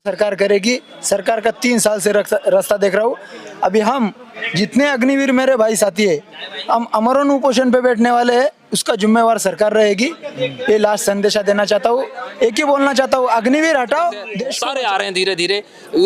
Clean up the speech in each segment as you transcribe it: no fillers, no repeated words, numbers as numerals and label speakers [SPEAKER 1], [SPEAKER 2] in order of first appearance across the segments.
[SPEAKER 1] सरकार करेगी। सरकार का 3 साल से रास्ता देख रहा हूँ। अभी हम जितने अग्निवीर मेरे भाई साथी है, हम अमरण उपोषण पे बैठने वाले हैं, उसका जिम्मेवार सरकार रहेगी। ये लास्ट संदेशा देना चाहता हूँ, एक ही बोलना चाहता हूँ, अग्निवीर हटाओ। देश
[SPEAKER 2] सारे आ रहे हैं धीरे धीरे,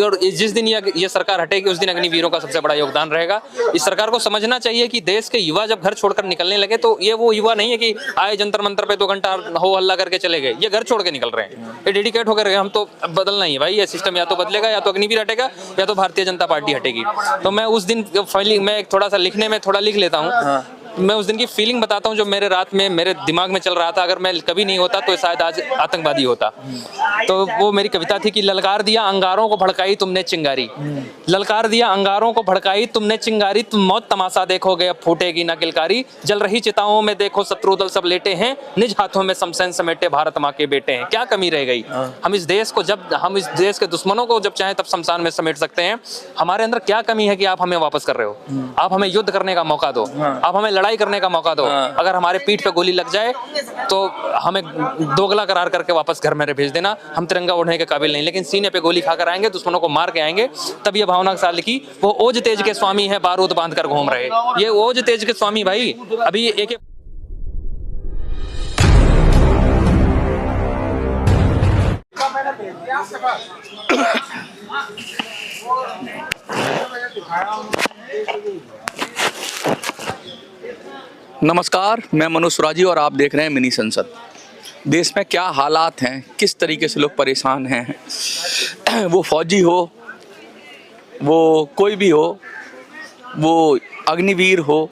[SPEAKER 2] और जिस दिन ये सरकार हटेगी उस दिन अग्निवीरों का सबसे बड़ा योगदान रहेगा। इस सरकार को समझना चाहिए कि देश के युवा जब घर छोड़कर निकलने लगे तो ये वो युवा नहीं है कि आए जंतर मंतर पे 2 घंटा हो हल्ला करके चले गए। ये घर छोड़ के निकल रहे हैं, ये डेडिकेट होकर हम तो बदलना ही है भाई। ये सिस्टम या तो बदलेगा, या तो अग्निवीर हटेगा, या तो भारतीय जनता पार्टी हटेगी। तो मैं उस दिन फाइलिंग में थोड़ा सा लिखने में थोड़ा लिख लेता हूँ। मैं उस दिन की फीलिंग बताता हूँ जो मेरे रात में मेरे दिमाग में चल रहा था। अगर मैं कभी नहीं होता तो शायद आज आतंकवादी होता। तो वो मेरी कविता थी कि ललकार दिया अंगारों को भड़काई तुमने चिंगारी, ललकार दिया अंगारों को भड़काई तुमने चिंगारी, तुम मौत तमाशा देखोगे अब फूटेगी ना किलकारी, जल रही चिताओं में देखो शत्रु दल सब लेटे हैं, निज हाथों में शमशान समेटे भारत माँ के बेटे हैं। क्या कमी रह गई? हम इस देश के दुश्मनों को जब चाहे तब शमशान में समेट सकते हैं। हमारे अंदर क्या कमी है कि आप हमें वापस कर रहे हो? आप हमें युद्ध करने का मौका दो, आप हमें लड़ाई करने का मौका दो। अगर हमारे पीठ पे गोली लग जाए तो हमें दोगला करार करके वापस घर में भेज देना। हम तिरंगा ओढ़ने के काबिल नहीं, लेकिन सीने पे गोली खाकर आएंगे, दुश्मनों को मार के आएंगे। तब ये भावना के साथ लिखी, वो ओज तेज के स्वामी है बारूद बांध कर घूम रहे। ये ओज तेज के स्वामी भाई अभी एक
[SPEAKER 3] नमस्कार, मैं मनोज सुराजी और आप देख रहे हैं मिनी संसद। देश में क्या हालात हैं, किस तरीके से लोग परेशान हैं, वो फौजी हो, वो कोई भी हो, वो अग्निवीर हो,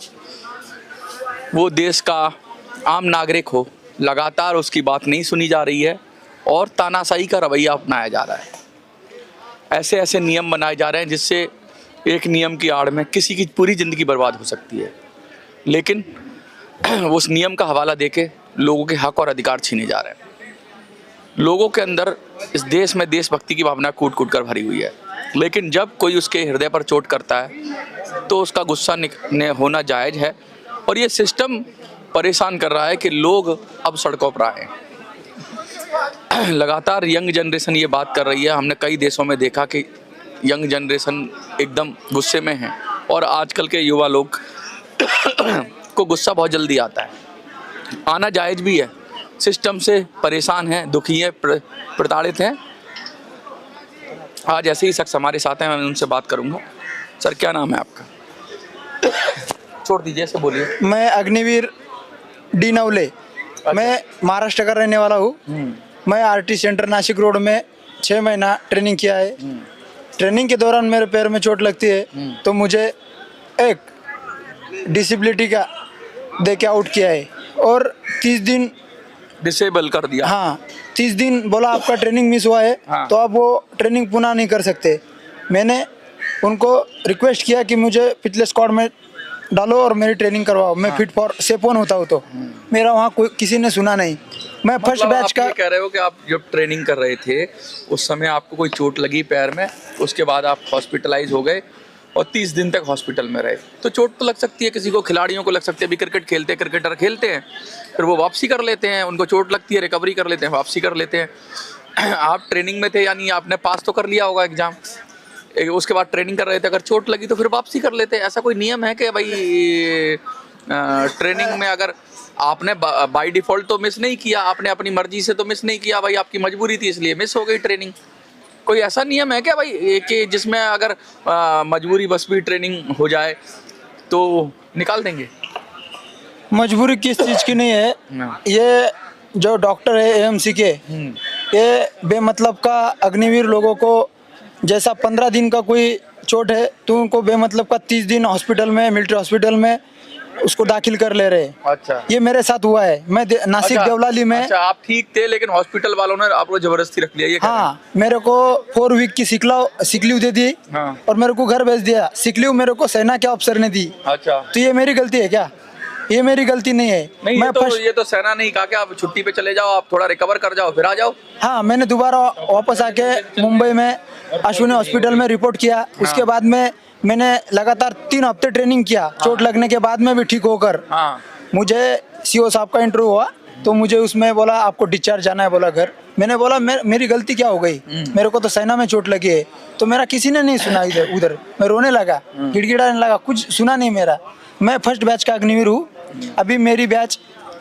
[SPEAKER 3] वो देश का आम नागरिक हो, लगातार उसकी बात नहीं सुनी जा रही है और तानाशाही का रवैया अपनाया जा रहा है। ऐसे ऐसे नियम बनाए जा रहे हैं जिससे एक नियम की आड़ में किसी की पूरी ज़िंदगी बर्बाद हो सकती है, लेकिन उस नियम का हवाला देके लोगों के हक और अधिकार छीने जा रहे हैं। लोगों के अंदर इस देश में देशभक्ति की भावना कूट कूट कर भरी हुई है, लेकिन जब कोई उसके हृदय पर चोट करता है तो उसका गुस्सा होना जायज़ है। और ये सिस्टम परेशान कर रहा है कि लोग अब सड़कों पर आए। लगातार यंग जनरेशन ये बात कर रही है। हमने कई देशों में देखा कि यंग जनरेशन एकदम गुस्से में है, और आजकल के युवा लोग को गुस्सा बहुत जल्दी आता है। आना जायज़ भी है, सिस्टम से परेशान हैं, दुखी हैं, प्रताड़ित हैं। आज ऐसे ही शख्स हमारे साथ हैं, मैं उनसे बात करूंगा। सर, क्या नाम है आपका? छोड़ दीजिए, ऐसे बोलिए।
[SPEAKER 1] मैं अग्निवीर डी नवले। मैं महाराष्ट्र का रहने वाला हूँ। मैं आरटी सेंटर नासिक रोड में 6 महीना ट्रेनिंग किया है। ट्रेनिंग के दौरान मेरे पैर में चोट लगती है तो मुझे एक डिसेबिलिटी का दे के आउट किया है और 30 दिन
[SPEAKER 3] डिसेबल कर दिया।
[SPEAKER 1] हाँ, 30 दिन बोला आपका ट्रेनिंग मिस हुआ है।
[SPEAKER 3] हाँ।
[SPEAKER 1] तो आप वो ट्रेनिंग पुनः नहीं कर सकते। मैंने उनको रिक्वेस्ट किया कि मुझे पिछले स्क्वाड में डालो और मेरी ट्रेनिंग करवाओ। मैं फिट फॉर सेपोन होता हूँ। तो मेरा वहाँ कोई किसी ने सुना नहीं। मैं फर्स्ट बैच का।
[SPEAKER 3] कह रहे हो कि आप जब ट्रेनिंग कर रहे थे उस समय आपको कोई चोट लगी पैर में, उसके बाद आप हॉस्पिटलाइज हो गए और 30 दिन तक हॉस्पिटल में रहे। तो चोट तो लग सकती है, किसी को, खिलाड़ियों को लग सकती है। अभी क्रिकेटर खेलते हैं, फिर वो वापसी कर लेते हैं, उनको चोट लगती है, रिकवरी कर लेते हैं, वापसी कर लेते हैं। आप ट्रेनिंग में थे, यानी आपने पास तो कर लिया होगा एग्जाम, उसके बाद ट्रेनिंग कर रहे थे, अगर चोट लगी तो फिर वापसी कर लेते हैं। ऐसा कोई नियम है कि भाई ट्रेनिंग में अगर आपने बाय डिफ़ॉल्ट तो मिस नहीं किया, आपने अपनी मर्जी से तो मिस नहीं किया, भाई आपकी मजबूरी थी इसलिए मिस हो गई ट्रेनिंग? कोई ऐसा नियम है क्या भाई कि जिसमें अगर मजबूरी बस भी ट्रेनिंग हो जाए तो निकाल देंगे?
[SPEAKER 1] मजबूरी किस चीज़ की नहीं है। ये जो डॉक्टर है एएमसी के, ये बेमतलब का अग्निवीर लोगों को, जैसा 15 दिन का कोई चोट है तो उनको बेमतलब का 30 दिन हॉस्पिटल में, मिलिट्री हॉस्पिटल में उसको दाखिल कर ले रहे।
[SPEAKER 3] अच्छा, ये
[SPEAKER 1] मेरे साथ हुआ है। मैं नासिक देवलाली में।
[SPEAKER 3] अच्छा, आप ठीक थे लेकिन हॉस्पिटल वालों ने आपको जबरदस्ती रख लिया? ये
[SPEAKER 1] हाँ, मेरे को 4 वीक की सिक लीव दे दी।
[SPEAKER 3] हाँ।
[SPEAKER 1] और मेरे को घर भेज दिया। सिक लीव मेरे को सेना के अफसर ने दी।
[SPEAKER 3] अच्छा,
[SPEAKER 1] तो ये मेरी गलती है क्या? ये मेरी गलती नहीं है।
[SPEAKER 3] नहीं, ये तो सेना नहीं कहा कि आप छुट्टी पे चले जाओ, आप थोड़ा रिकवर कर जाओ फिर आ जाओ।
[SPEAKER 1] हाँ, मैंने दोबारा वापस आके मुंबई में अश्विनी हॉस्पिटल में रिपोर्ट किया। उसके बाद में मैंने लगातार 3 हफ्ते ट्रेनिंग किया। चोट लगने के बाद में भी ठीक होकर मुझे सीओ साहब का इंटरव्यू हुआ। तो मुझे उसमें बोला आपको डिस्चार्ज जाना है, बोला घर। मैंने बोला मेरी गलती क्या हो गई, मेरे को तो सेना में चोट लगी है। तो मेरा किसी ने नहीं सुना इधर उधर, मैं रोने लगा, गिड़गिड़ाने लगा, कुछ सुना नहीं मेरा। मैं फर्स्ट बैच का अग्निवीर हूँ। अभी मेरी बैच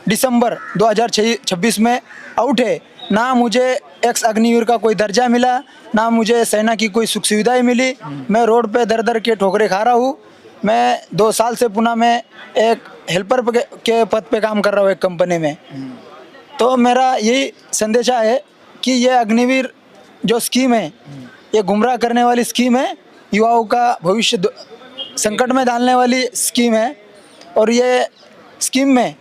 [SPEAKER 1] दिसंबर 2026 में आउट है। ना मुझे एक्स अग्निवीर का कोई दर्जा मिला, ना मुझे सेना की कोई सुख सुविधाएं मिली। मैं रोड पे दर दर के ठोकरे खा रहा हूँ। मैं 2 साल से पुणे में एक हेल्पर के पद पे काम कर रहा हूँ एक कंपनी में। तो मेरा यही संदेशा है कि ये अग्निवीर जो स्कीम है, ये गुमराह करने वाली स्कीम है, युवाओं का भविष्य संकट में डालने वाली स्कीम है। और ये स्कीम में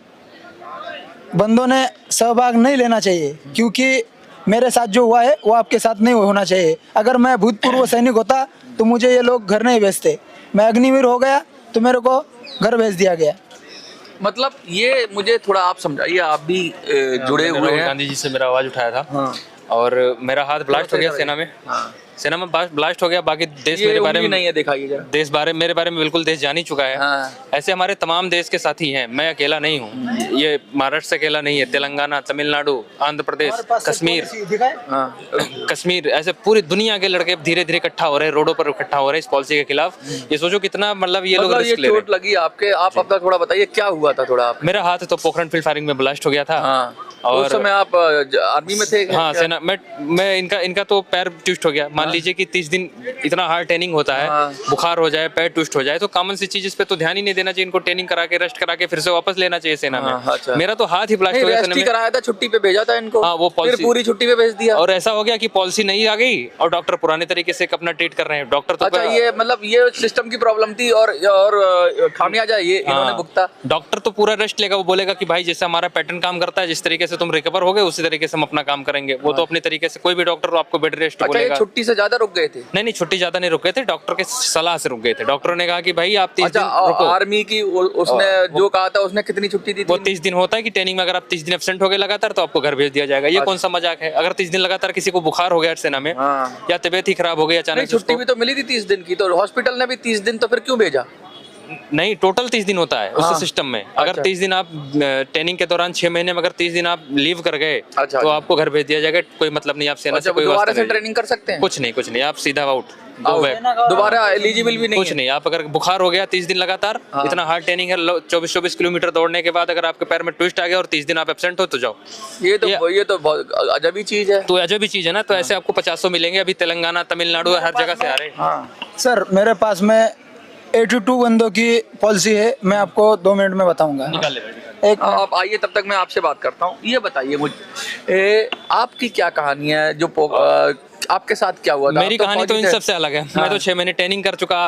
[SPEAKER 1] बंदों ने सहभाग नहीं लेना चाहिए, क्योंकि मेरे साथ जो हुआ है वो आपके साथ नहीं होना चाहिए। अगर मैं भूतपूर्व सैनिक होता तो मुझे ये लोग घर नहीं भेजते। मैं अग्निवीर हो गया तो मेरे को घर भेज दिया गया।
[SPEAKER 3] मतलब ये मुझे थोड़ा आप समझाइए, आप भी जुड़े हुए हैं।
[SPEAKER 2] गांधी जी से मेरा आवाज उठाया था और मेरा हाथ ब्लास्ट हो गया सेना में। सेना में ब्लास्ट हो गया। बाकी देश मेरे बारे में
[SPEAKER 3] नहीं है, दिखाइए जरा।
[SPEAKER 2] मेरे बारे में बिल्कुल देश जान ही चुका है। ऐसे हमारे तमाम देश के साथी हैं, मैं अकेला नहीं हूँ। ये महाराष्ट्र से अकेला नहीं है, तेलंगाना, तमिलनाडु, आंध्र प्रदेश, कश्मीर, ऐसे पूरी दुनिया के लड़के धीरे धीरे इकट्ठा हो रहे हैं, रोडों पर इकट्ठा हो रहे हैं इस पॉलिसी के खिलाफ। ये सोचो कितना मतलब ये लोग रिस्क ले रहे हैं।
[SPEAKER 3] चोट लगी आपके, आप अपना थोड़ा बताइए क्या हुआ था थोड़ा।
[SPEAKER 2] मेरा हाथ तो पोखरण फील्ड फायरिंग में ब्लास्ट हो गया था।
[SPEAKER 3] और उस समय आप आर्मी में थे?
[SPEAKER 2] हाँ, सेना। मैं इनका तो पैर ट्विस्ट हो गया। मान लीजिए कि 30 दिन इतना हार्ड ट्रेनिंग होता है, बुखार हो जाए, पैर ट्विस्ट हो जाए, तो कॉमन सी चीज इस पे तो ध्यान ही नहीं देना चाहिए। इनको ट्रेनिंग करा के रेस्ट करा के फिर से वापस लेना चाहिए सेना में।
[SPEAKER 3] अच्छा।
[SPEAKER 2] मेरा तो हाथ ही ब्लास्ट हो गया सेना में।
[SPEAKER 3] कराया था, छुट्टी पे भेजा था इनको।
[SPEAKER 2] हाँ, वो पॉलिसी
[SPEAKER 3] पूरी छुट्टी पे भेज दिया।
[SPEAKER 2] और ऐसा हो गया कि पॉलिसी नहीं आ गई और डॉक्टर पुराने तरीके से अपना ट्रीट कर रहे हैं। डॉक्टर तो
[SPEAKER 3] अच्छा, ये मतलब ये सिस्टम की प्रॉब्लम थी और खामियाजा ये इन्होंने भुगता।
[SPEAKER 2] डॉक्टर तो पूरा रेस्ट लेगा, वो बोलेगा कि भाई जैसे हमारा पैटर्न काम करता है, जिस तरीके से तुम रिकवर हो गए उसी तरीके से हम अपना काम करेंगे। वो तो अपने तरीके से, कोई भी डॉक्टर आपको बेड रेस्ट बोलेगा।
[SPEAKER 3] छुट्टी से ज्यादा रुक गए थे?
[SPEAKER 2] नहीं, छुट्टी ज्यादा नहीं रुके थे, डॉक्टर के सलाह से रुक गए थे। डॉक्टरों ने कहा कि भाई आप 30 दिन रुको।
[SPEAKER 3] आर्मी की उसने जो कहा था, उसने कितनी छुट्टी दी थी?
[SPEAKER 2] वो 30 दिन होता है कि ट्रेनिंग में अगर आप 30 दिन एब्सेंट हो गए लगातार तो आपको घर भेज दिया जाएगा। ये कौन सा मजाक है? अगर 30 दिन लगातार किसी को बुखार हो गया सेना में या तबीयत ही खराब हो गई अचानक,
[SPEAKER 3] छुट्टी भी तो मिली थी 30 दिन की, तो हॉस्पिटल ने भी 30 दिन, तो फिर क्यों भेजा?
[SPEAKER 2] नहीं, टोटल 30 दिन होता है उस सिस्टम में। अगर 30 दिन आप ट्रेनिंग के दौरान 6 महीने में अगर 30 दिन आप लीव कर गए तो आपको घर भेज दिया जाएगा। कोई मतलब नहीं, आप सेना से कोई
[SPEAKER 3] दोबारा से ट्रेनिंग कर सकते हैं?
[SPEAKER 2] कुछ नहीं, आप सीधा आउट,
[SPEAKER 3] दोबारा एलिजिबल भी नहीं
[SPEAKER 2] कुछ नहीं। आप अगर बुखार हो गया 30 दिन लगातार, इतना हार्ड ट्रेनिंग है, 24 किलोमीटर दौड़ने के बाद अगर आपके पैर में ट्विस्ट आ गया और 30 दिन आप एब्सेंट हो तो जाओ।
[SPEAKER 3] ये तो बहुत अजब ही चीज है।
[SPEAKER 2] तो अजब ही चीज है ना। तो ऐसे आपको 50 मिलेंगे। अभी तेलंगाना, तमिलनाडु, हर जगह से आ रहे हैं।
[SPEAKER 1] सर, मेरे पास में 82 बंदों की पॉलिसी है। मैं आपको 2 मिनट में बताऊंगा।
[SPEAKER 3] एक आप आइए, तब तक मैं आपसे बात करता हूँ। ये बताइए मुझे, आपकी क्या कहानी है, जो आपके साथ क्या हुआ था?
[SPEAKER 2] मेरी कहानी तो इन सबसे अलग है। मैं तो 6 महीने ट्रेनिंग कर चुका,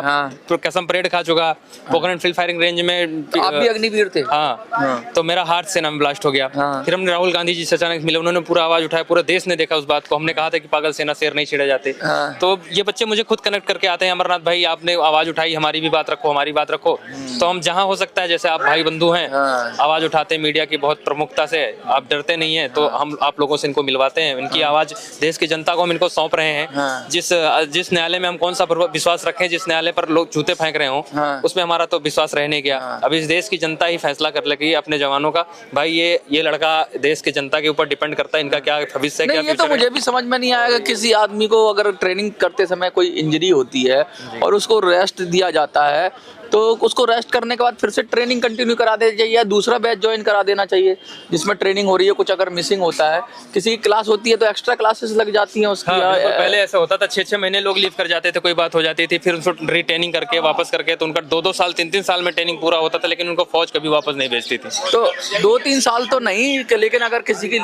[SPEAKER 2] तो कसम परेड खा चुका, पोखरण फील्ड फायरिंग रेंज में।
[SPEAKER 3] आप भी अग्निवीर थे?
[SPEAKER 2] हाँ। तो मेरा हार्ट सेना में ब्लास्ट हो गया। फिर हमने राहुल गांधी जी से अचानक मिले, उन्होंने पूरा आवाज उठाया, पूरे देश ने देखा उस बात को। हमने कहा था कि पागल सेना शेर नहीं छेड़े जाते। तो ये बच्चे मुझे खुद कनेक्ट करके आते हैं, अमरनाथ भाई आपने आवाज उठाई, हमारी भी बात रखो, हमारी बात रखो। तो हम जहाँ हो सकता है, जैसे आप भाई बंधु हैं, आवाज उठाते हैं मीडिया की बहुत प्रमुखता से, आप डरते नहीं है, तो हम आप लोगों से इनको मिलवाते हैं। इनकी आवाज देश की जनता को हम इनको सौंप रहे हैं। जिस न्यायालय में हम कौन सा विश्वास रखें, जिस न्यायालय पर लोग जूते फेंक रहे हो, उसमें हमारा तो विश्वास रह नहीं गया। अब इस देश की जनता ही फैसला कर लेगी अपने जवानों का। भाई ये लड़का देश की जनता के ऊपर डिपेंड करता है, इनका क्या भविष्य है, क्या
[SPEAKER 3] ये तो मुझे भी समझ में नहीं आएगा। किसी आदमी को अगर ट्रेनिंग करते समय कोई इंजरी होती है और उसको रेस्ट दिया जाता है, तो उसको रेस्ट करने के बाद फिर से ट्रेनिंग कंटिन्यू करा देना चाहिए या दूसरा बैच ज्वाइन करा देना चाहिए जिसमें ट्रेनिंग हो रही है। कुछ अगर मिसिंग होता है, किसी की क्लास होती है तो एक्स्ट्रा क्लासेस लग जाती हैं उसकी।
[SPEAKER 2] पहले ऐसा होता था, 6-6 महीने लोग लीव कर जाते थे, कोई बात हो जाती थी, फिर उनको रिट्रेनिंग करके वापस करके, तो उनका 2-2 साल 3-3 साल में ट्रेनिंग पूरा होता था, लेकिन उनको फौज कभी वापस नहीं भेजती थी।
[SPEAKER 3] तो 2-3 साल तो नहीं, लेकिन अगर किसी की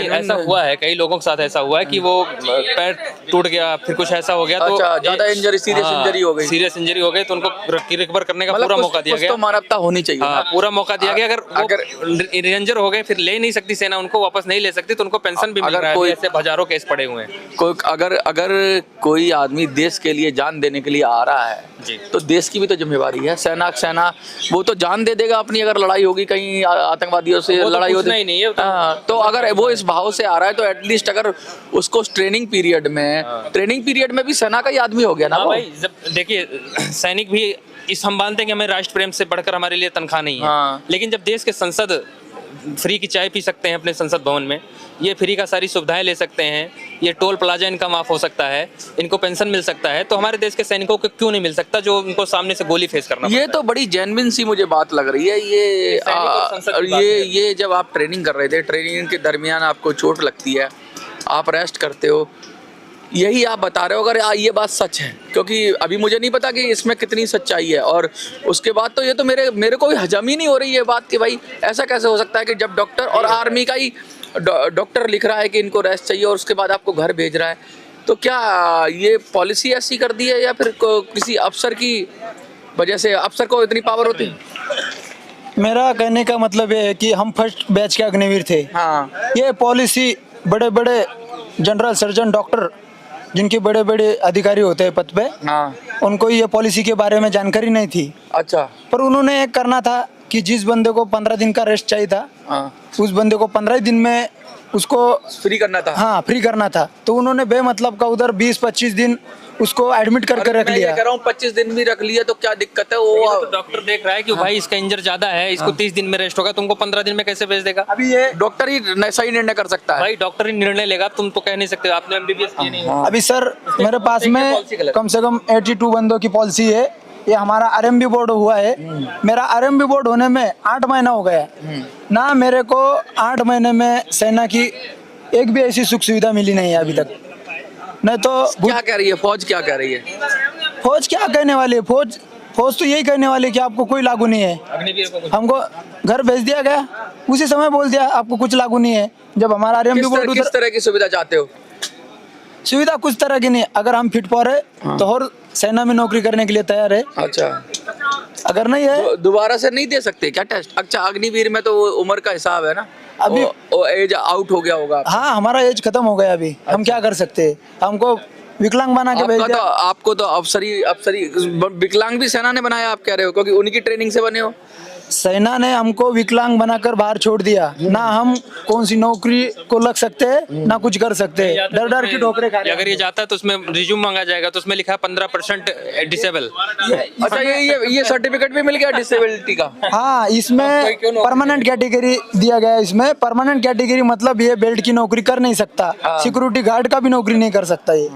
[SPEAKER 2] ऐसा हुआ है, कई लोगों के साथ ऐसा हुआ है कि वो पैर टूट गया, फिर कुछ ऐसा हो गया, तो
[SPEAKER 3] ज्यादा इंजरी, सीरियस
[SPEAKER 2] इंजरी हो गई, तो उनको रिकवर करने का पूरा मौका दिया गया।
[SPEAKER 3] तो मानवता होनी चाहिए।
[SPEAKER 2] पूरा मौका दिया गया। अगर रेंजर हो गए, फिर ले नहीं सकती सेना, उनको वापस नहीं ले सकती, तो उनको पेंशन भी मिल रहा है। ऐसे हजारों केस पड़े हुए हैं।
[SPEAKER 3] अगर कोई आदमी देश के लिए जान देने के लिए आ रहा है, तो देश की भी तो जिम्मेवारी है। सेना वो तो जान दे देगा अपनी, अगर लड़ाई होगी कहीं आतंकवादियों से लड़ाई होती नहीं, तो अगर वो इस भाव से आ रहा है, तो एटलीस्ट अगर उसको ट्रेनिंग पीरियड में भी सेना का ही आदमी हो गया ना भाई।
[SPEAKER 2] जब देखिए, सैनिक भी हम मानते हैं कि हमें राष्ट्र प्रेम से बढ़कर हमारे लिए तनख्वाह नहीं है, लेकिन जब देश के संसद फ्री की चाय पी सकते हैं अपने संसद भवन में, ये फ्री का सारी सुविधाएं ले सकते हैं, ये टोल प्लाजा इनका माफ हो सकता है, इनको पेंशन मिल सकता है, तो हमारे देश के सैनिकों को क्यों नहीं मिल सकता जो उनको सामने से गोली फेस करना
[SPEAKER 3] ये तो बड़ी जेन्युइन सी मुझे बात लग रही है। ये
[SPEAKER 2] सैनिक और संसद की बात
[SPEAKER 3] ये जब आप ट्रेनिंग कर रहे थे, ट्रेनिंग के दरमियान आपको चोट लगती है, आप रेस्ट करते हो, यही आप बता रहे हो। अगर ये बात सच है, क्योंकि अभी मुझे नहीं पता कि इसमें कितनी सच्चाई है, और उसके बाद तो ये तो मेरे को हजम ही नहीं हो रही है बात कि भाई ऐसा कैसे हो सकता है कि जब डॉक्टर और आर्मी का ही डॉक्टर लिख रहा है कि इनको रेस्ट चाहिए और उसके बाद आपको घर भेज रहा है, तो क्या ये पॉलिसी ऐसी कर दी है या फिर किसी अफसर की वजह से, अफसर को इतनी पावर होती है?
[SPEAKER 1] मेरा कहने का मतलब ये है कि हम फर्स्ट बैच के अग्निवीर थे।
[SPEAKER 3] हाँ,
[SPEAKER 1] ये पॉलिसी बड़े बड़े जनरल सर्जन डॉक्टर जिनके बड़े बड़े अधिकारी होते हैं पद पे,
[SPEAKER 3] हाँ,
[SPEAKER 1] उनको ये पॉलिसी के बारे में जानकारी नहीं थी।
[SPEAKER 3] अच्छा,
[SPEAKER 1] पर उन्होंने एक करना था कि जिस बंदे को 15 दिन का रेस्ट चाहिए था,
[SPEAKER 3] हाँ,
[SPEAKER 1] उस बंदे को 15 दिन में उसको
[SPEAKER 3] फ्री करना था।
[SPEAKER 1] हाँ फ्री करना था। तो उन्होंने बेमतलब का उधर 20-25 दिन उसको एडमिट करके रख
[SPEAKER 3] मैं
[SPEAKER 1] लिया।
[SPEAKER 3] ये कह रहा हूँ 25 दिन भी रख लिया तो क्या दिक्कत है? वो
[SPEAKER 2] तो डॉक्टर देख रहा है कि भाई इसका इंजर ज्यादा है, इसको 30 दिन में रेस्ट होगा, तुमको 15 दिन में कैसे भेज देगा?
[SPEAKER 1] अभी ये
[SPEAKER 3] डॉक्टर ही सही निर्णय कर सकता है।
[SPEAKER 2] भाई डॉक्टर ही निर्णय लेगा, तुम तो कह नहीं सकते, आपने एमबीबीएस किया नहीं है।
[SPEAKER 1] अभी सर मेरे पास
[SPEAKER 2] देखिए
[SPEAKER 1] में
[SPEAKER 2] पॉलिसी गलत।
[SPEAKER 1] कम से कम 82 बंदों की पॉलिसी है। ये हमारा आरएमबी बोर्ड हुआ है। मेरा आरएमबी बोर्ड होने में 8 महीना हो गया ना, मेरे को 8 महीने में सेना की एक भी ऐसी सुख सुविधा मिली नहीं है अभी तक। नहीं तो
[SPEAKER 3] क्या कह रही है फौज, क्या कह रही है?
[SPEAKER 1] फौज क्या कहने वाली है? फौज तो यही कहने वाली है कि आपको कोई लागू नहीं है।
[SPEAKER 2] अग्निवीर को कुछ
[SPEAKER 1] हमको घर भेज दिया गया, उसी समय बोल दिया आपको कुछ लागू नहीं है। जब हमारा आरएमबी बोर्ड
[SPEAKER 3] किस तरह की सुविधा चाहते हो?
[SPEAKER 1] सुविधा कुछ तरह की नहीं, अगर हम फिट पा रहे तो और सेना में नौकरी करने के लिए तैयार है।
[SPEAKER 3] अच्छा,
[SPEAKER 1] अगर नहीं है
[SPEAKER 3] दोबारा से नहीं दे सकते क्या टेस्ट? अच्छा, अग्निवीर में तो वो उम्र का हिसाब है ना,
[SPEAKER 1] अभी
[SPEAKER 3] वो एज आउट हो गया होगा।
[SPEAKER 1] हाँ हमारा एज खत्म हो गया अभी। हम क्या कर सकते हैं? हमको विकलांग बना के भेज दिया।
[SPEAKER 3] आपको तो अफसरी विकलांग भी सेना ने बनाया, आप कह रहे हो, क्योंकि उनकी ट्रेनिंग से बने हो।
[SPEAKER 1] सेना ने हमको विकलांग बनाकर बाहर छोड़ दिया ना। हम कौन सी नौकरी को लग सकते हैं ना कुछ कर सकते हैं, डर डर की ठोकरें खा रहे हैं।
[SPEAKER 2] अगर ये जाता है तो उसमें रिज्यूम मांगा जाएगा, तो उसमें लिखा है 15% डिसेबल।
[SPEAKER 3] अच्छा, ये सर्टिफिकेट भी मिल गया डिसेबिलिटी का?
[SPEAKER 1] हाँ, इसमें परमानेंट कैटेगरी दिया गया है। इसमें परमानेंट कैटेगरी मतलब ये बेल्ट की नौकरी कर नहीं सकता, सिक्योरिटी गार्ड का भी नौकरी नहीं कर सकता ये।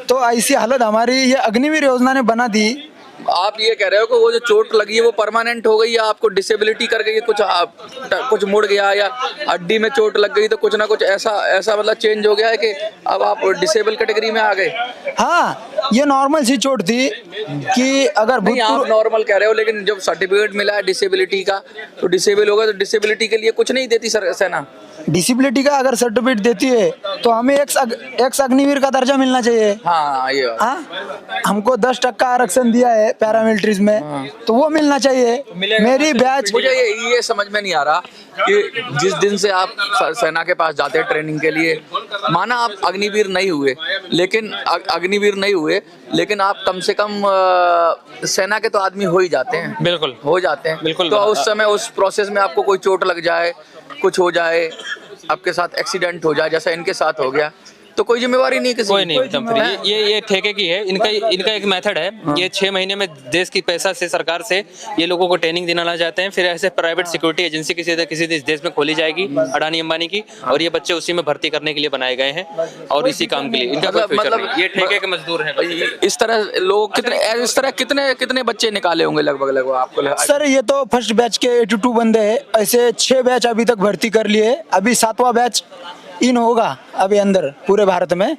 [SPEAKER 1] तो ऐसी हालत हमारी ये अग्निवीर योजना ने बना दी।
[SPEAKER 3] आप ये कह रहे हो कि वो जो चोट लगी है वो परमानेंट हो गई, या आपको डिसेबिलिटी कर गई, कुछ मुड़ गया या हड्डी में चोट लग गई तो कुछ ना कुछ ऐसा मतलब चेंज हो गया है कि अब आप डिसेबल कैटेगरी में आ गए?
[SPEAKER 1] हाँ, ये नॉर्मल सी चोट थी कि अगर
[SPEAKER 3] नहीं, आप नॉर्मल कह रहे हो, लेकिन जब सर्टिफिकेट मिला है डिसेबिलिटी का तो डिसेबल होगा, तो डिसेबिलिटी के लिए कुछ नहीं देती सेना?
[SPEAKER 1] डिसेबिलिटी का अगर सर्टिफिकेट देती है तो हमें एक्स अग्निवीर का दर्जा मिलना चाहिए।
[SPEAKER 3] हाँ, ये
[SPEAKER 1] हमको 10% आरक्षण दिया है पैरामिलिट्रीज में, तो वो मिलना चाहिए। मेरी बैच
[SPEAKER 3] मुझे ये समझ में नहीं आ रहा कि जिस दिन से आप सेना के पास जाते हैं ट्रेनिंग के लिए, माना आप अग्निवीर नहीं हुए, लेकिन आप कम से कम सेना के तो आदमी हो ही जाते हैं।
[SPEAKER 2] बिल्कुल
[SPEAKER 3] हो जाते हैं,
[SPEAKER 2] बिल्कुल।
[SPEAKER 3] तो उस समय उस प्रोसेस में आपको कोई चोट लग जाए, कुछ हो जाए, आपके साथ एक्सीडेंट हो जाए जैसा इनके साथ हो गया, तो कोई जिम्मेवारी नहीं किसी
[SPEAKER 2] कोई नहीं एकदम फ्री। ये ठेके की है। इनका एक मेथड है। ये 6 महीने में देश की पैसा से, सरकार से ये लोगों को ट्रेनिंग दिलाना चाहते हैं। फिर ऐसे प्राइवेट सिक्योरिटी एजेंसी किसी देश में खोली जाएगी, अडानी अंबानी की, और ये बच्चे उसी में भर्ती करने के लिए बनाए गए हैं और इसी काम के लिए। इनका कोई फ्यूचर नहीं। ये ठेके के मजदूर हैं।
[SPEAKER 3] इस तरह लोग कितने बच्चे निकाले होंगे लगभग आपको?
[SPEAKER 1] सर ये तो फर्स्ट बैच के 82 बंदे हैं। ऐसे 6 बैच अभी तक भर्ती कर लिए। अभी 7वां बैच इन होगा अभी अंदर पूरे भारत में।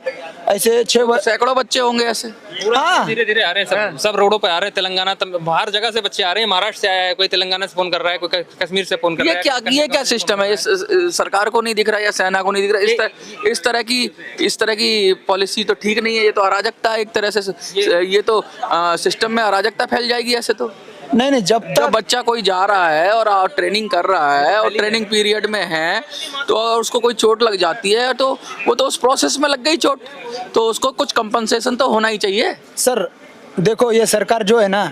[SPEAKER 1] ऐसे 6
[SPEAKER 3] सैकड़ों बच्चे होंगे ऐसे।
[SPEAKER 1] हाँ,
[SPEAKER 2] धीरे धीरे आ रहे हैं, सब रोडों पे आ रहे हैं। तेलंगाना, हर जगह से बच्चे आ रहे हैं। महाराष्ट्र से आया है कोई, तेलंगाना से फोन कर रहा है कोई, कश्मीर से फोन कर रहा है।
[SPEAKER 3] ये क्या सिस्टम है? सरकार को नहीं दिख रहा या सेना को नहीं दिख रहा? इस तरह की पॉलिसी तो ठीक नहीं है। ये तो अराजकता है एक तरह से। ये तो सिस्टम में अराजकता फैल जाएगी ऐसे तो।
[SPEAKER 1] नहीं, जब तक
[SPEAKER 3] बच्चा कोई जा रहा है और ट्रेनिंग कर रहा है और ट्रेनिंग पीरियड में है, तो उसको कोई चोट लग जाती है तो वो तो उस प्रोसेस में लग गई चोट, तो उसको कुछ कंपनसेशन तो होना ही चाहिए।
[SPEAKER 1] सर देखो, ये सरकार जो है ना,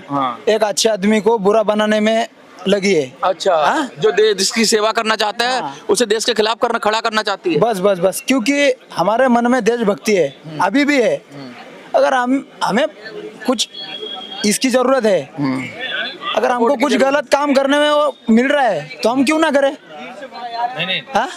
[SPEAKER 1] एक अच्छे आदमी को बुरा बनाने में लगी है।
[SPEAKER 3] अच्छा, जो देश की सेवा करना चाहता है उसे देश के खिलाफ खड़ा करना चाहती है।
[SPEAKER 1] बस क्योंकि हमारे मन में देशभक्ति है, अभी भी है। अगर हमें कुछ इसकी जरूरत है, अगर हमको कुछ गलत काम करने में वो मिल रहा है तो हम क्यों ना करें?
[SPEAKER 2] नहीं नहीं,
[SPEAKER 1] हाँ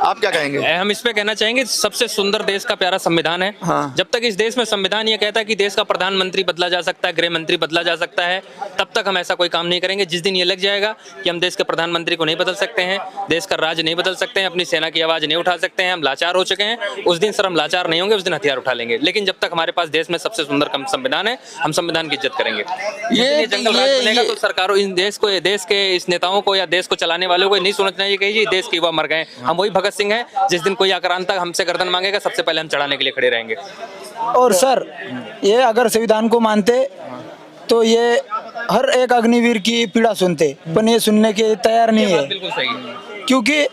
[SPEAKER 3] आप क्या कहेंगे?
[SPEAKER 2] हम इस पे कहना चाहेंगे सबसे सुंदर देश का प्यारा संविधान है।
[SPEAKER 3] हाँ।
[SPEAKER 2] जब तक इस देश में संविधान ये कहता है कि देश का प्रधानमंत्री बदला जा सकता है, गृह मंत्री बदला जा सकता है, तब तक हम ऐसा कोई काम नहीं करेंगे। जिस दिन ये लग जाएगा कि हम देश के प्रधानमंत्री को नहीं बदल सकते हैं, देश का राज नहीं बदल सकते हैं, अपनी सेना की आवाज नहीं उठा सकते हैं, हम लाचार हो चुके हैं, उस दिन सर हम लाचार नहीं होंगे, उस दिन हथियार उठा लेंगे। लेकिन जब तक हमारे पास देश में सबसे सुंदर संविधान है, हम संविधान की इज्जत करेंगे। ये जंगल राज बनेगा तो सरकारों इन देश के इस नेताओं को या देश को चलाने वालों को नहीं सोचना चाहिए कि देश के युवा मर गए। हम वही भगत सिंह हैं, जिस दिन कोई आक्रांतक हमसे गर्दन मांगेगा सबसे पहले हम चढ़ाने के लिए खड़े रहेंगे।
[SPEAKER 1] और सर ये अगर संविधान को मानते तो ये हर एक अग्निवीर की पीड़ा सुनते, पर ये सुनने के तैयार नहीं है,
[SPEAKER 2] बिल्कुल सही है।
[SPEAKER 1] क्योंकि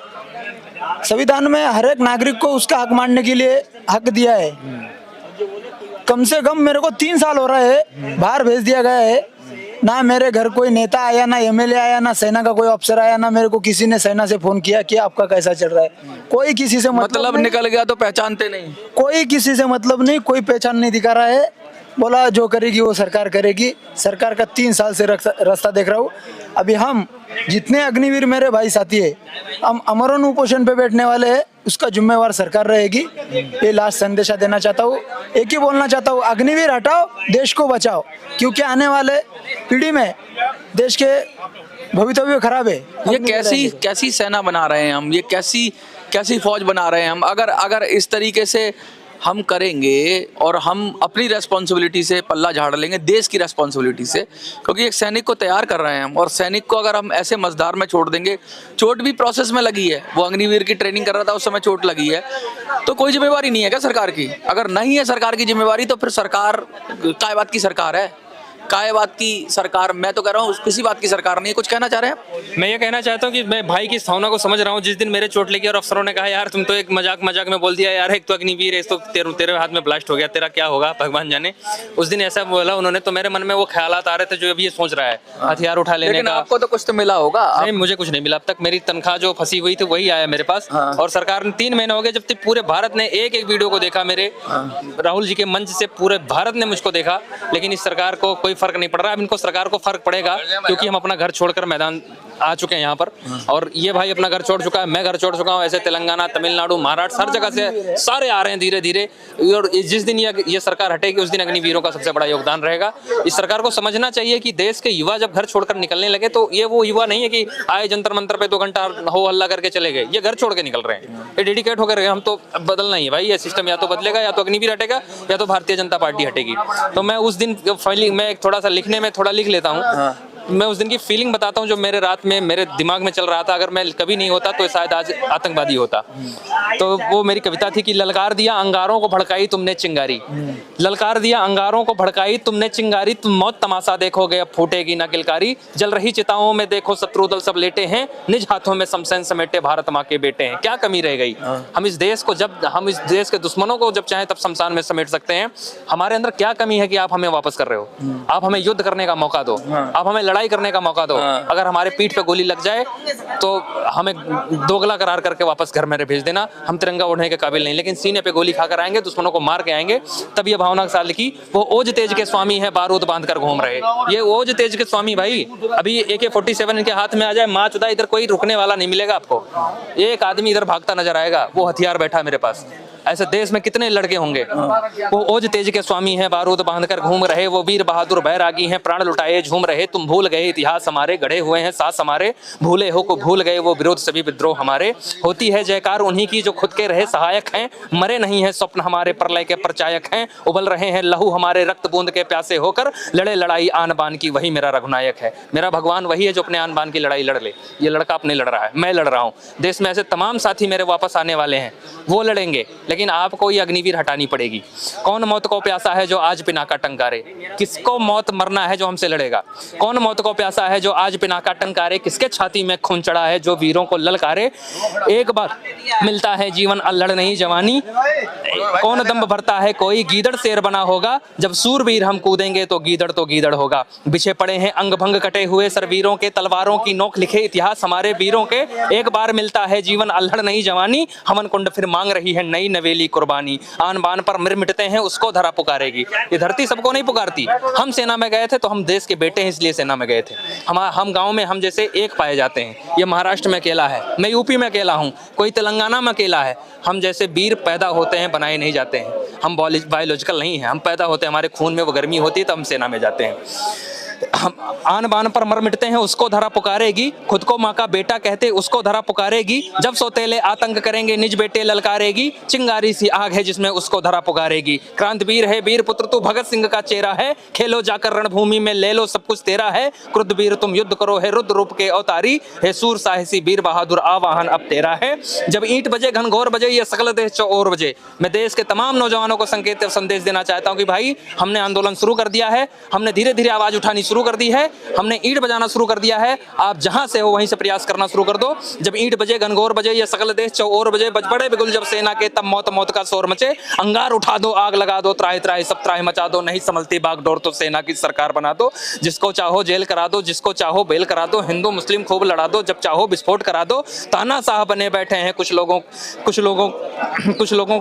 [SPEAKER 1] संविधान में हर एक नागरिक को उसका हक मानने के लिए हक दिया है। कम से कम मेरे को 3 साल हो रहा है बाहर भेज दिया गया है, ना मेरे घर कोई नेता आया, ना एमएलए आया, ना सेना का कोई अफसर आया, ना मेरे को किसी ने सेना से फोन किया कि आपका कैसा चल रहा है। कोई किसी से
[SPEAKER 3] मतलब
[SPEAKER 1] नहीं,
[SPEAKER 3] निकल गया तो पहचानते नहीं।
[SPEAKER 1] कोई किसी से मतलब नहीं, कोई पहचान नहीं दिखा रहा है। बोला जो करेगी वो सरकार करेगी। सरकार का 3 साल से रास्ता देख रहा हूँ। अभी हम जितने अग्निवीर मेरे भाई साथी है, हम अमरण उपोषण पे बैठने वाले हैं, उसका जिम्मेवार सरकार रहेगी। ये लास्ट संदेशा देना चाहता हूँ, एक ही बोलना चाहता हूँ, अग्निवीर हटाओ, देश को बचाओ, क्योंकि आने वाले पीढ़ी में देश के भवितव्य खराब है।
[SPEAKER 3] ये कैसी सेना बना रहे हैं हम, ये कैसी फौज बना रहे हैं हम? अगर इस तरीके से हम करेंगे और हम अपनी रेस्पॉन्सिबिलिटी से पल्ला झाड़ लेंगे, देश की रेस्पॉन्सिबिलिटी से, क्योंकि एक सैनिक को तैयार कर रहे हैं हम, और सैनिक को अगर हम ऐसे मझधार में छोड़ देंगे, चोट भी प्रोसेस में लगी है, वो अग्निवीर की ट्रेनिंग कर रहा था उस समय चोट लगी है, तो कोई जिम्मेवारी नहीं है क्या सरकार की? अगर नहीं है सरकार की जिम्मेवारी तो फिर सरकार काय बात की सरकार है? काय बात की सरकार? मैं तो कह रहा हूँ किसी बात की सरकार नहीं है। कुछ कहना चाह रहे हैं?
[SPEAKER 2] मैं ये कहना चाहता हूँ कि मैं भाई की इस भावना को समझ रहा हूँ। जिस दिन मेरे चोट लगी और अफसरों ने कहा यार तुम तो एक मजाक में बोल दिया यार, एक तो अग्निवीर है, तो तेरे हाथ में ब्लास्ट हो गया, तेरा क्या होगा भगवान जाने। उस दिन ऐसा बोला उन्होंने, तो मेरे मन में वो ख्यालात आ रहे थे जो अभी ये सोच रहा है हथियार उठा लेने का।
[SPEAKER 3] आपको तो कुछ तो मिला होगा।
[SPEAKER 2] नहीं, मुझे कुछ नहीं मिला अब तक। मेरी तनख्वाह जो फंसी हुई थी वही आया मेरे पास। और सरकार ने 3 महीने हो गए जब तक पूरे भारत ने एक वीडियो को देखा मेरे, राहुल जी के मंच से पूरे भारत ने मुझको देखा, लेकिन इस सरकार को कोई फर्क नहीं पड़ रहा। अब इनको सरकार को फर्क पड़ेगा क्योंकि हम अपना घर छोड़कर मैदान आ चुके हैं यहाँ पर, और ये भाई अपना घर छोड़ चुका है, मैं घर छोड़ चुका हूँ। ऐसे तेलंगाना, तमिलनाडु, महाराष्ट्र, हर जगह से सारे आ रहे हैं धीरे धीरे। और जिस दिन ये सरकार हटेगी उस दिन अग्निवीरों का सबसे बड़ा योगदान रहेगा। इस सरकार को समझना चाहिए कि देश के युवा जब घर छोड़कर निकलने लगे तो ये वो युवा नहीं है कि आए जंतर मंतर पे 2 घंटा हो हल्ला करके चले गए। ये घर छोड़ के निकल रहे हैं, ये डेडिकेट होकर गए। हम तो बदलना ही है भाई, ये सिस्टम या तो बदलेगा, या तो अग्निवीर हटेगा, या तो भारतीय जनता पार्टी हटेगी। तो मैं उस दिन फीलिंग में थोड़ा सा लिखने में थोड़ा लिख लेता हूँ। मैं उस दिन की फीलिंग बताता हूँ जो मेरे रात में मेरे दिमाग में चल रहा था। अगर मैं कभी नहीं होता तो शायद आज आतंकवादी होता। तो वो मेरी कविता थी कि ललकार दिया अंगारों को भड़काई तुमने चिंगारी, ललकार दिया अंगारों को भड़काई तुमने चिंगारी, तुम मौत तमाशा देखोगे अब फूटेगी ना किलकारी, जल रही चिताओं में देखो शत्रुदल सब लेटे हैं, निज हाथों में शमशान समेटे भारत माँ के बेटे हैं। क्या कमी रह गई? हम इस देश के दुश्मनों को जब चाहे तब शमशान में समेट सकते हैं। हमारे अंदर क्या कमी है कि आप हमें वापस कर रहे हो? आप हमें युद्ध करने का मौका दो, आप हमें लड़ाई करने का मौका दो। अगर हमारे पीठ पे गोली लग जाए तो हमें दोगला करार करके वापस घर में भेज देना। हम तिरंगा ओढ़ने के काबिल नहीं, लेकिन सीने पे गोली खाकर आएंगे, दुश्मनों को मार के आएंगे। तब ये भावना के साथ लिखी, वो ओज तेज के स्वामी है बारूद बांध कर घूम रहे। ये ओज तेज के स्वामी भाई, अभी AK-47 इनके हाथ में आ जाए, माँ चुदा, इधर कोई रुकने वाला नहीं मिलेगा आपको। एक आदमी इधर भागता नजर आएगा, वो हथियार बैठा मेरे पास। ऐसे देश में कितने लड़के होंगे? वो ओज तेज के स्वामी हैं बारूद बांधकर घूम रहे, वो वीर बहादुर बैरागी हैं प्राण लुटाए झूम रहे। तुम भूल गए इतिहास हमारे, गढ़े हुए हैं सास हमारे, भूले हो को भूल गए वो विरोध सभी विद्रोह हमारे। होती है जयकार उन्हीं की जो खुद के रहे सहायक हैं, मरे नहीं है स्वप्न हमारे प्रलय के प्रचायक हैं। उबल रहे हैं लहू हमारे रक्त बूंद के प्यासे होकर, लड़े लड़ाई आन बान की वही मेरा रघुनायक है। मेरा भगवान वही है जो अपने आन बान की लड़ाई लड़ ले। ये लड़का अपने लड़ रहा है, मैं लड़ रहा हूँ। देश में ऐसे तमाम साथी मेरे वापस आने वाले हैं, वो लड़ेंगे, लेकिन आपको ये अग्निवीर हटानी पड़ेगी। कौन मौत को प्यासा है जो आज पिनाका टंकारे? किसको मौत मरना है जो हमसे लड़ेगा? कौन मौत को प्यासा है जो आज पिनाका टंकारे? किसके छाती में खून चढ़ा है जो वीरों को ललकारे? एक बार मिलता है जीवन अल्लड़ नहीं जवानी, कौन दम भरता है कोई गीदड़ शेर बना होगा। जब सूरवीर हम कूदेंगे तो गीदड़ होगा। बिछे पड़े हैं अंग भंग कटे हुए सरवीरों के, तलवारों की नोक लिखे इतिहास हमारे वीरों के। एक बार मिलता है जीवन अल्लड़ नहीं जवानी, हमन कुंड फिर मांग रही है नई नवेली। हवेली कुर्बानी, आन बान पर मिर मिटते हैं उसको धरा पुकारेगी। ये धरती सबको नहीं पुकारती। हम सेना में गए थे तो हम देश के बेटे हैं इसलिए सेना में गए थे। हम गाँव में हम जैसे एक पाए जाते हैं। ये महाराष्ट्र में अकेला है, मैं यूपी में अकेला हूँ, कोई तेलंगाना में अकेला है। हम जैसे वीर पैदा होते हैं, बनाए नहीं जाते हैं। हम बायोलॉजिकल नहीं है, हम पैदा होते हैं, हमारे खून में वो गर्मी होती है तो हम सेना में जाते हैं। हम आन बान पर मर मिटते हैं उसको धरा पुकारेगी, खुद को माँ का बेटा कहते उसको धरा पुकारेगी। जब सौतेले आतंक करेंगे निज बेटे ललकारेगी, चिंगारी सी आग है जिसमें उसको धरा पुकारेगी। क्रांतिवीर है वीर पुत्र तू भगत सिंह का चेहरा है, खेलो जाकर रणभूमि में ले लो सब कुछ तेरा है। क्रुद्ध वीर तुम युद्ध करो है रुद्र रूप के अवतारी, है सूर साहसी वीर बहादुर आवाहन अब तेरा है। जब ईंट बजे घनघोर बजे ये सकल देश चौर बजे, मैं देश के तमाम नौजवानों को संकेत संदेश देना चाहता हूँ कि भाई हमने आंदोलन शुरू कर दिया है, हमने धीरे धीरे आवाज उठानी शुरू कर दी है, हमने ईंट बजाना शुरू कर दिया है। आप जहां से हो वहीं से प्रयास करना शुरू कर दो। जब ईंट बजे घनघोर बजे ये सकल देश चौर बजे, बज पड़े बिगुल जब सेना के तब मौत मौत का शोर मचे। अंगार उठा दो आग लगा दो त्राही त्राही सब त्राही मचा दो, नहीं संभलती बागडोर तो सेना की सरकार बना दो। जिसको चाहो जेल करा दो, जिसको चाहो बेल करा दो, हिंदू मुस्लिम खूब लड़ा दो, जब चाहो विस्फोट करा दो। तानाशाह बने बैठे हैं कुछ लोगों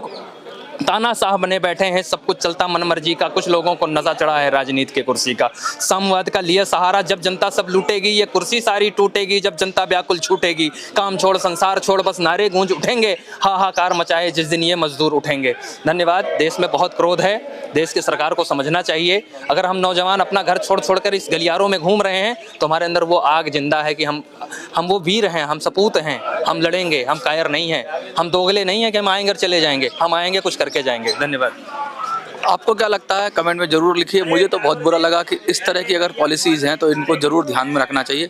[SPEAKER 2] तानाशाह बने बैठे हैं, सब कुछ चलता मनमर्जी का। कुछ लोगों को नशा चढ़ा है राजनीति के कुर्सी का। साम्यवाद का लिया सहारा जब जनता सब लूटेगी, ये कुर्सी सारी टूटेगी जब जनता व्याकुल छूटेगी। काम छोड़ संसार छोड़ बस नारे गूंज उठेंगे, हाहाकार मचाए जिस दिन ये मजदूर उठेंगे। धन्यवाद। देश में बहुत क्रोध है, देश की सरकार को समझना चाहिए। अगर हम नौजवान अपना घर छोड़ छोड़कर इस गलियारों में घूम रहे हैं तो हमारे अंदर वो आग जिंदा है कि हम वो वीर हैं, हम सपूत हैं, हम लड़ेंगे, हम कायर नहीं हैं, हम दोगले नहीं हैं कि हम आएंगे और चले जाएंगे। हम आएंगे कुछ करके जाएंगे। धन्यवाद।
[SPEAKER 3] आपको क्या लगता है कमेंट में ज़रूर लिखिए। मुझे तो बहुत बुरा लगा कि इस तरह की अगर पॉलिसीज़ हैं तो इनको ज़रूर ध्यान में रखना चाहिए।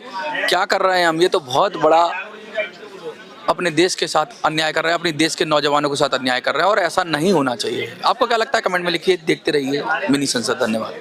[SPEAKER 3] क्या कर रहे हैं हम, ये तो बहुत बड़ा अपने देश के साथ अन्याय कर रहे हैं, अपने देश के नौजवानों के साथ अन्याय कर रहे हैं और ऐसा नहीं होना चाहिए। आपको क्या लगता है कमेंट में लिखिए। देखते रहिए मिनी संसद। धन्यवाद।